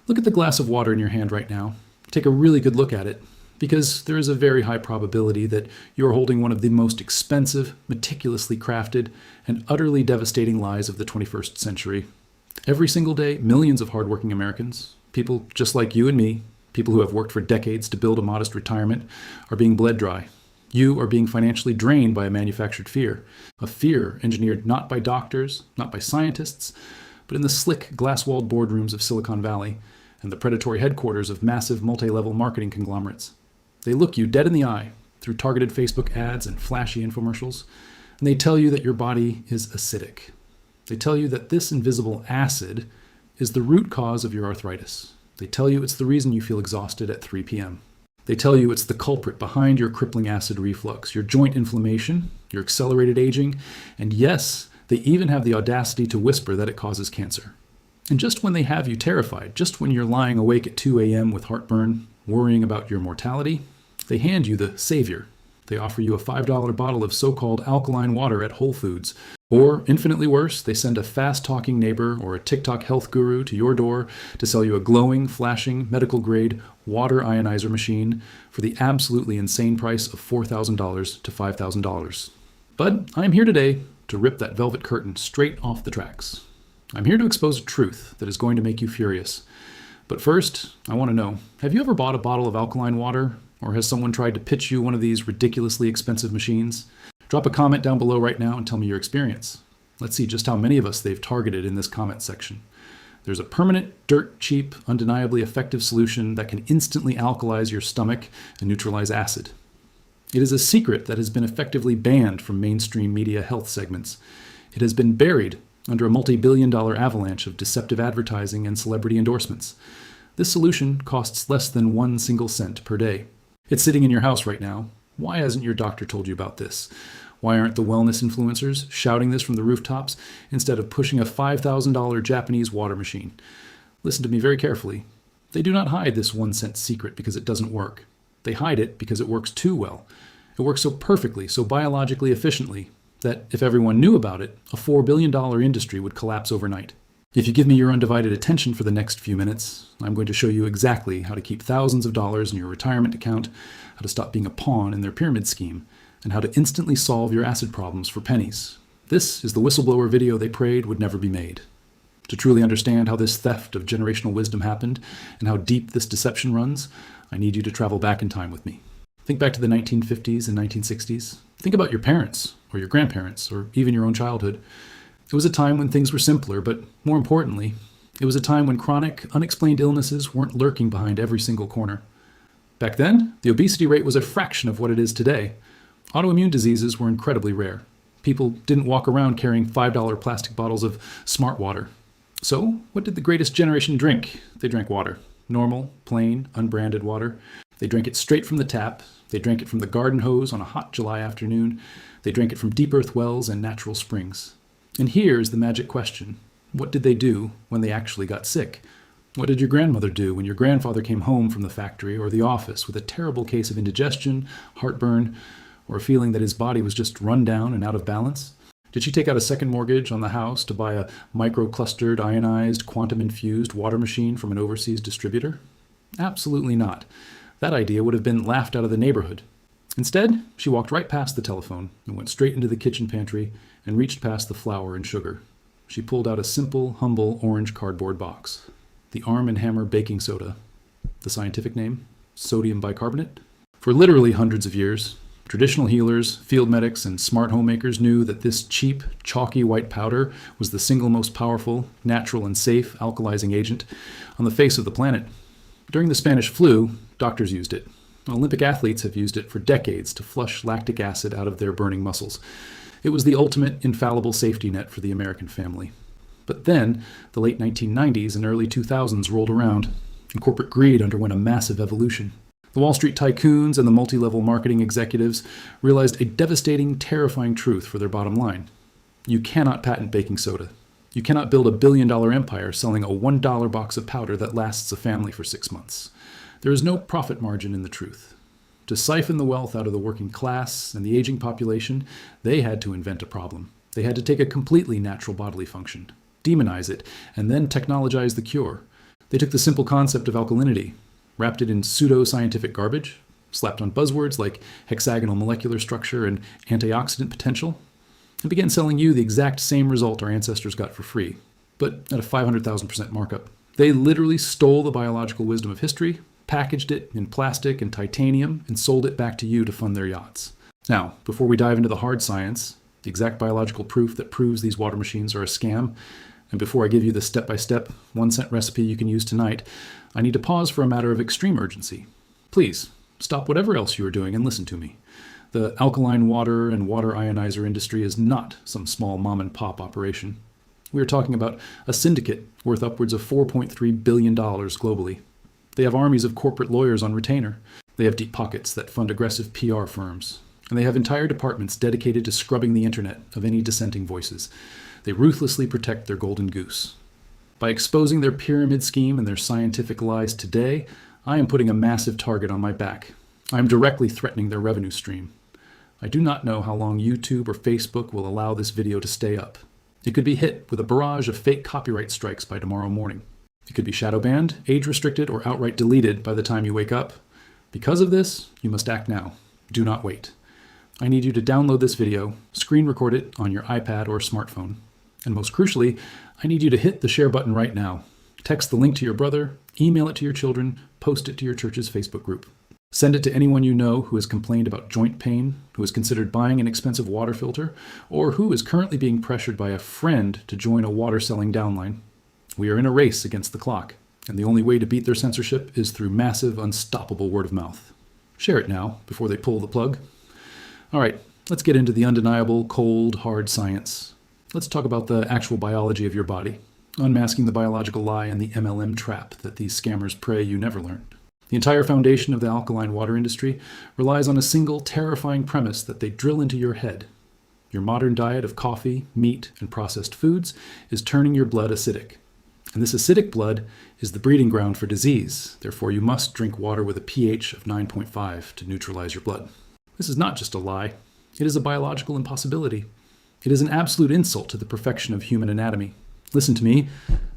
Look at the glass of water in your hand right now. Take a really good look at it, because there is a very high probability that you're holding one of the most expensive, meticulously crafted, and utterly devastating lies of the 21st century. Every single day, millions of hardworking Americans, people just like you and me, people who have worked for decades to build a modest retirement, are being bled dry. You are being financially drained by a manufactured fear, a fear engineered not by doctors, not by scientists, but in the slick, glass-walled boardrooms of Silicon Valley and the predatory headquarters of massive multi-level marketing conglomerates. They look you dead in the eye through targeted Facebook ads and flashy infomercials, and they tell you that your body is acidic. They tell you that this invisible acid is the root cause of your arthritis. They tell you it's the reason you feel exhausted at 3 p.m. They tell you it's the culprit behind your crippling acid reflux, your joint inflammation, your accelerated aging, and yes, they even have the audacity to whisper that it causes cancer. And just when they have you terrified, just when you're lying awake at 2 a.m. with heartburn, worrying about your mortality, they hand you the savior. They offer you a $5 bottle of so-called alkaline water at Whole Foods. Or, infinitely worse, they send a fast-talking neighbor or a TikTok health guru to your door to sell you a glowing, flashing, medical-grade water ionizer machine for the absolutely insane price of $4,000 to $5,000. But I'm here today to rip that velvet curtain straight off the tracks. I'm here to expose a truth that is going to make you furious. But first, I want to know, have you ever bought a bottle of alkaline water? Or has someone tried to pitch you one of these ridiculously expensive machines? Drop a comment down below right now and tell me your experience. Let's see just how many of us they've targeted in this comment section. There's a permanent, dirt cheap, undeniably effective solution that can instantly alkalize your stomach and neutralize acid. It is a secret that has been effectively banned from mainstream media health segments. It has been buried under a multi-billion-dollar avalanche of deceptive advertising and celebrity endorsements. This solution costs less than 1 single cent per day. It's sitting in your house right now. Why hasn't your doctor told you about this? Why aren't the wellness influencers shouting this from the rooftops instead of pushing a $5,000 Japanese water machine? Listen to me very carefully. They do not hide this 1 cent secret because it doesn't work. They hide it because it works too well. It works so perfectly, so biologically efficiently, that if everyone knew about it, a $4 billion industry would collapse overnight. If you give me your undivided attention for the next few minutes, I'm going to show you exactly how to keep thousands of dollars in your retirement account, how to stop being a pawn in their pyramid scheme, and how to instantly solve your acid problems for pennies. This is the whistleblower video they prayed would never be made. To truly understand how this theft of generational wisdom happened and how deep this deception runs, I need you to travel back in time with me. Think back to the 1950s and 1960s. Think about your parents, or your grandparents, or even your own childhood. It was a time when things were simpler, but more importantly, it was a time when chronic, unexplained illnesses weren't lurking behind every single corner. Back then, the obesity rate was a fraction of what it is today. Autoimmune diseases were incredibly rare. People didn't walk around carrying $5 plastic bottles of smart water. So, what did the greatest generation drink? They drank water. Normal, plain, unbranded water. They drank it straight from the tap. They drank it from the garden hose on a hot July afternoon. They drank it from deep earth wells and natural springs. And here's the magic question. What did they do when they actually got sick? What did your grandmother do when your grandfather came home from the factory or the office with a terrible case of indigestion, heartburn, or a feeling that his body was just run down and out of balance? Did she take out a second mortgage on the house to buy a micro-clustered, ionized, quantum-infused water machine from an overseas distributor? Absolutely not. That idea would have been laughed out of the neighborhood. Instead, she walked right past the telephone and went straight into the kitchen pantry and reached past the flour and sugar. She pulled out a simple, humble orange cardboard box. The Arm & Hammer baking soda. The scientific name? Sodium Bicarbonate. For literally hundreds of years, traditional healers, field medics, and smart homemakers knew that this cheap, chalky white powder was the single most powerful, natural, and safe alkalizing agent on the face of the planet. During the Spanish flu, doctors used it. Olympic athletes have used it for decades to flush lactic acid out of their burning muscles. It was the ultimate infallible safety net for the American family. But then, the late 1990s and early 2000s rolled around, and corporate greed underwent a massive evolution. The Wall Street tycoons and the multi-level marketing executives realized a devastating, terrifying truth for their bottom line. You cannot patent baking soda. You cannot build a billion-dollar empire selling a $1 box of powder that lasts a family for 6 months. There is no profit margin in the truth. To siphon the wealth out of the working class and the aging population, they had to invent a problem. They had to take a completely natural bodily function, demonize it, and then technologize the cure. They took the simple concept of alkalinity, wrapped it in pseudo-scientific garbage, slapped on buzzwords like hexagonal molecular structure and antioxidant potential, and began selling you the exact same result our ancestors got for free, but at a 500,000% markup. They literally stole the biological wisdom of history, packaged it in plastic and titanium, and sold it back to you to fund their yachts. Now, before we dive into the hard science, the exact biological proof that proves these water machines are a scam, and before I give you the step-by-step, 1-cent recipe you can use tonight, I need to pause for a matter of extreme urgency. Please, stop whatever else you are doing and listen to me. The alkaline water and water ionizer industry is not some small mom-and-pop operation. We are talking about a syndicate worth upwards of $4.3 billion globally. They have armies of corporate lawyers on retainer. They have deep pockets that fund aggressive PR firms. And they have entire departments dedicated to scrubbing the internet of any dissenting voices. They ruthlessly protect their golden goose. By exposing their pyramid scheme and their scientific lies today, I am putting a massive target on my back. I am directly threatening their revenue stream. I do not know how long YouTube or Facebook will allow this video to stay up. It could be hit with a barrage of fake copyright strikes by tomorrow morning. It could be shadow banned, age restricted, or outright deleted by the time you wake up. Because of this, you must act now. Do not wait. I need you to download this video, screen record it on your iPad or smartphone. And most crucially, I need you to hit the share button right now. Text the link to your brother, email it to your children, post it to your church's Facebook group. Send it to anyone you know who has complained about joint pain, who has considered buying an expensive water filter, or who is currently being pressured by a friend to join a water-selling downline. We are in a race against the clock, and the only way to beat their censorship is through massive, unstoppable word of mouth. Share it now, before they pull the plug. All right, let's get into the undeniable, cold, hard science. Let's talk about the actual biology of your body, unmasking the biological lie and the MLM trap that these scammers pray you never learned. The entire foundation of the alkaline water industry relies on a single terrifying premise that they drill into your head. Your modern diet of coffee, meat, and processed foods is turning your blood acidic. And this acidic blood is the breeding ground for disease. Therefore, you must drink water with a pH of 9.5 to neutralize your blood. This is not just a lie. It is a biological impossibility. It is an absolute insult to the perfection of human anatomy. Listen to me.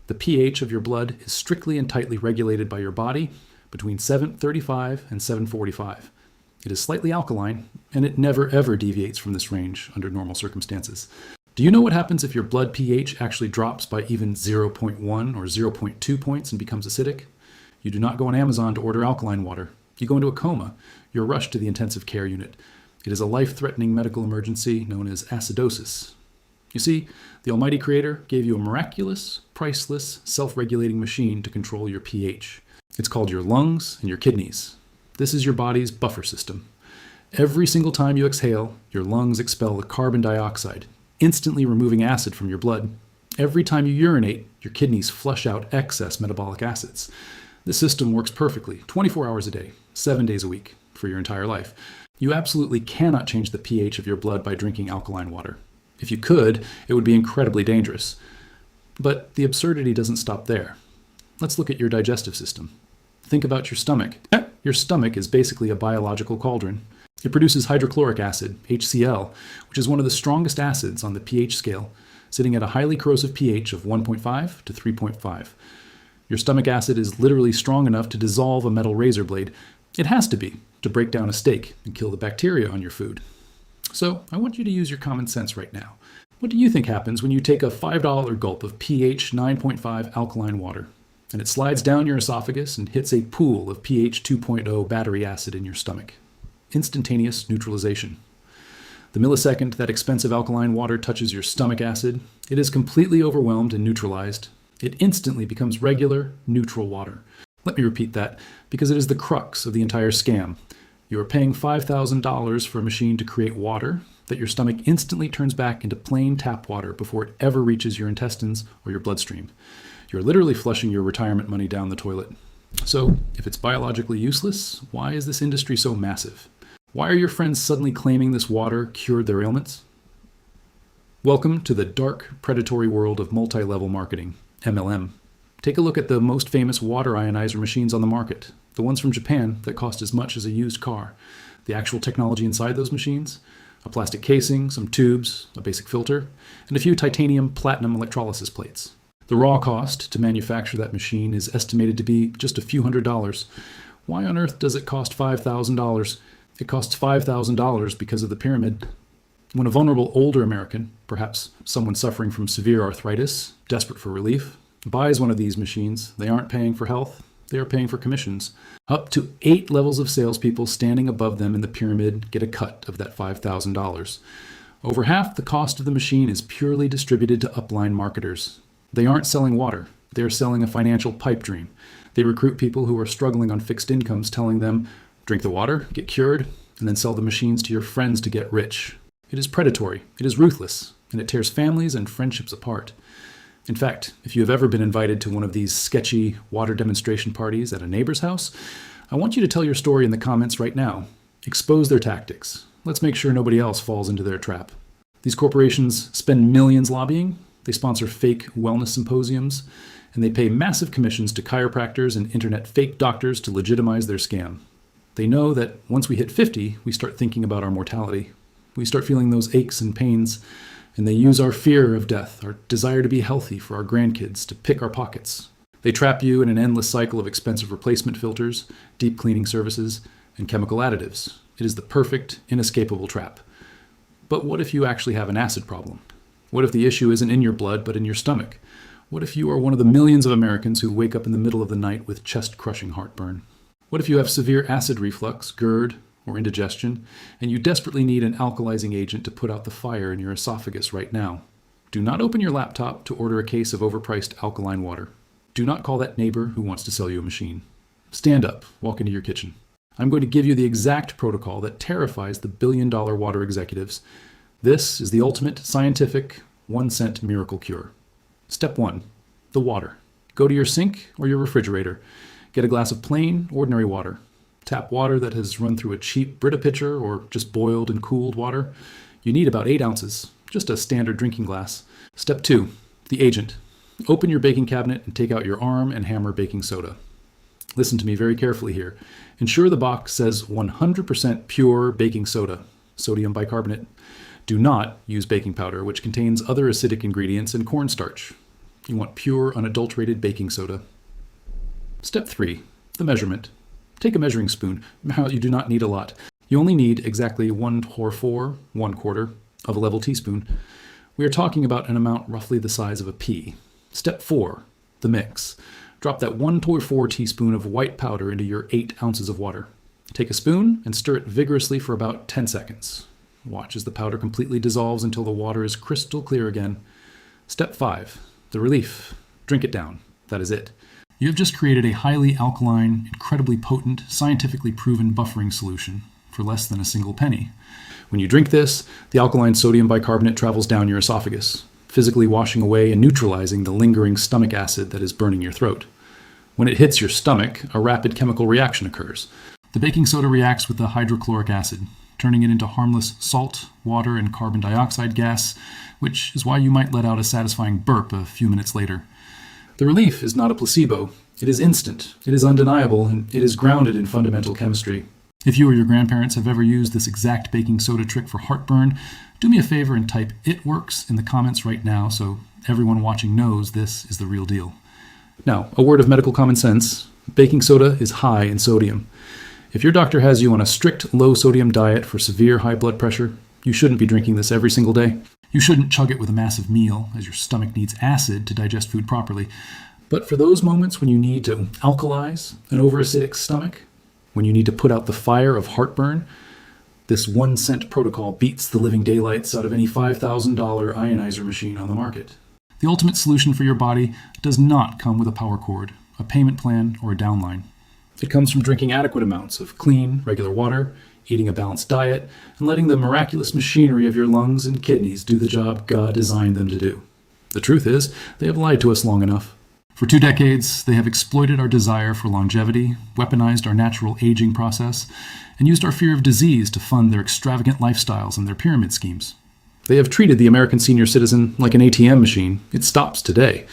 The pH of your blood is strictly and tightly regulated by your body between 735 and 745. It is slightly alkaline, and it never ever deviates from this range under normal circumstances. Do you know what happens if your blood pH actually drops by even 0.1 or 0.2 points and becomes acidic? You do not go on Amazon to order alkaline water. You go into a coma. You're rushed to the intensive care unit. It is a life-threatening medical emergency known as acidosis. You see, the Almighty Creator gave you a miraculous, priceless, self-regulating machine to control your pH. It's called your lungs and your kidneys. This is your body's buffer system. Every single time you exhale, your lungs expel the carbon dioxide, instantly removing acid from your blood. Every time you urinate, your kidneys flush out excess metabolic acids. This system works perfectly, 24 hours a day, 7 days a week, for your entire life. You absolutely cannot change the pH of your blood by drinking alkaline water. If you could, it would be incredibly dangerous. But the absurdity doesn't stop there. Let's look at your digestive system. Think about your stomach. Your stomach is basically a biological cauldron. It produces hydrochloric acid, HCl, which is one of the strongest acids on the pH scale, sitting at a highly corrosive pH of 1.5 to 3.5. Your stomach acid is literally strong enough to dissolve a metal razor blade. It has to be, to break down a steak and kill the bacteria on your food. So I want you to use your common sense right now. What do you think happens when you take a $5 gulp of pH 9.5 alkaline water, and it slides down your esophagus and hits a pool of pH 2.0 battery acid in your stomach? Instantaneous neutralization. The millisecond that expensive alkaline water touches your stomach acid, it is completely overwhelmed and neutralized. It instantly becomes regular, neutral water. Let me repeat that, because it is the crux of the entire scam. You are paying $5,000 for a machine to create water that your stomach instantly turns back into plain tap water before it ever reaches your intestines or your bloodstream. You're literally flushing your retirement money down the toilet. So, if it's biologically useless, why is this industry so massive? Why are your friends suddenly claiming this water cured their ailments? Welcome to the dark, predatory world of multi-level marketing, MLM. Take a look at the most famous water ionizer machines on the market, the ones from Japan that cost as much as a used car. The actual technology inside those machines: a plastic casing, some tubes, a basic filter, and a few titanium platinum electrolysis plates. The raw cost to manufacture that machine is estimated to be just a few $100s. Why on earth does it cost $5,000? It costs $5,000 because of the pyramid. When a vulnerable older American, perhaps someone suffering from severe arthritis, desperate for relief, buys one of these machines, they aren't paying for health, they are paying for commissions. Up to 8 levels of salespeople standing above them in the pyramid get a cut of that $5,000. Over half the cost of the machine is purely distributed to upline marketers. They aren't selling water, they are selling a financial pipe dream. They recruit people who are struggling on fixed incomes, telling them, drink the water, get cured, and then sell the machines to your friends to get rich. It is predatory, it is ruthless, and it tears families and friendships apart. In fact, if you have ever been invited to one of these sketchy water demonstration parties at a neighbor's house, I want you to tell your story in the comments right now. Expose their tactics. Let's make sure nobody else falls into their trap. These corporations spend millions lobbying, they sponsor fake wellness symposiums, and they pay massive commissions to chiropractors and internet fake doctors to legitimize their scam. They know that once we hit 50, we start thinking about our mortality. We start feeling those aches and pains, and they use our fear of death, our desire to be healthy for our grandkids, to pick our pockets. They trap you in an endless cycle of expensive replacement filters, deep cleaning services, and chemical additives. It is the perfect, inescapable trap. But what if you actually have an acid problem? What if the issue isn't in your blood, but in your stomach? What if you are one of the millions of Americans who wake up in the middle of the night with chest-crushing heartburn? What if you have severe acid reflux, GERD, or indigestion, and you desperately need an alkalizing agent to put out the fire in your esophagus right now? Do not open your laptop to order a case of overpriced alkaline water. Do not call that neighbor who wants to sell you a machine. Stand up, walk into your kitchen. I'm going to give you the exact protocol that terrifies the billion-dollar water executives. This is the ultimate scientific 1-cent miracle cure. Step 1. The water. Go to your sink or your refrigerator. Get a glass of plain, ordinary water. Tap water that has run through a cheap Brita pitcher or just boiled and cooled water. You need about 8 ounces, just a standard drinking glass. Step 2. The agent. Open your baking cabinet and take out your Arm & Hammer baking soda. Listen to me very carefully here. Ensure the box says 100% pure baking soda, sodium bicarbonate. Do not use baking powder, which contains other acidic ingredients and cornstarch. You want pure, unadulterated baking soda. Step 3. The measurement. Take a measuring spoon. You do not need a lot. You only need exactly 1/4 of a level teaspoon. We are talking about an amount roughly the size of a pea. Step 4. The mix. Drop that 1/4 teaspoon of white powder into your 8 ounces of water. Take a spoon and stir it vigorously for about 10 seconds. Watch as the powder completely dissolves until the water is crystal clear again. Step 5. The relief. Drink it down. That is it. You have just created a highly alkaline, incredibly potent, scientifically proven buffering solution for less than a single penny. When you drink this, the alkaline sodium bicarbonate travels down your esophagus, physically washing away and neutralizing the lingering stomach acid that is burning your throat. When it hits your stomach, a rapid chemical reaction occurs. The baking soda reacts with the hydrochloric acid, turning it into harmless salt, water, and carbon dioxide gas, which is why you might let out a satisfying burp a few minutes later. The relief is not a placebo. It is instant, it is undeniable, and it is grounded in fundamental chemistry. If you or your grandparents have ever used this exact baking soda trick for heartburn, do me a favor and type "it works" in the comments right now so everyone watching knows this is the real deal. Now, a word of medical common sense. Baking soda is high in sodium. If your doctor has you on a strict low-sodium diet for severe high blood pressure, you shouldn't be drinking this every single day. You shouldn't chug it with a massive meal, as your stomach needs acid to digest food properly. But for those moments when you need to alkalize an overacidic stomach, when you need to put out the fire of heartburn, this 1-cent protocol beats the living daylights out of any $5,000 Ionizer machine on the market. The ultimate solution for your body does not come with a power cord, a payment plan, or a downline. It comes from drinking adequate amounts of clean, regular water, eating a balanced diet, and letting the miraculous machinery of your lungs and kidneys do the job God designed them to do. The truth is, they have lied to us long enough. For 2 decades, they have exploited our desire for longevity, weaponized our natural aging process, and used our fear of disease to fund their extravagant lifestyles and their pyramid schemes. They have treated the American senior citizen like an ATM machine. It stops today,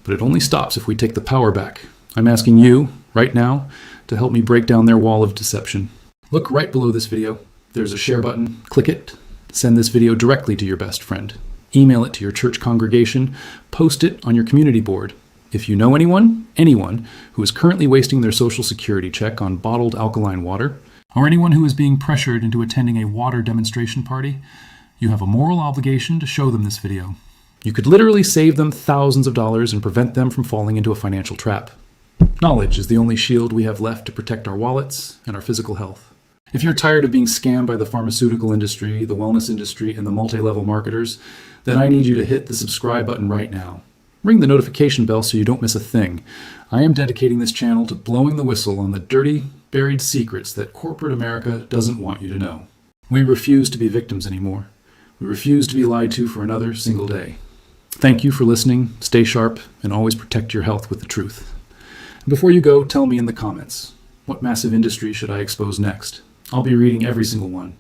but it only stops if we take the power back. I'm asking you, right now, to help me break down their wall of deception. Look right below this video. There's a share button. Click it. Send this video directly to your best friend. email it to your church congregation, post it on your community board. If you know anyone who is currently wasting their Social Security check on bottled alkaline water, or anyone who is being pressured into attending a water demonstration party, you have a moral obligation to show them this video. You could literally save them thousands of dollars and prevent them from falling into a financial trap. Knowledge is the only shield we have left to protect our wallets and our physical health. If you're tired of being scammed by the pharmaceutical industry, the wellness industry, and the multi-level marketers, then I need you to hit the subscribe button right now. Ring the notification bell so you don't miss a thing. I am dedicating this channel to blowing the whistle on the dirty, buried secrets that corporate America doesn't want you to know. We refuse to be victims anymore. We refuse to be lied to for another single day. Thank you for listening, stay sharp, and always protect your health with the truth. And before you go, tell me in the comments, what massive industry should I expose next? I'll be reading every single one.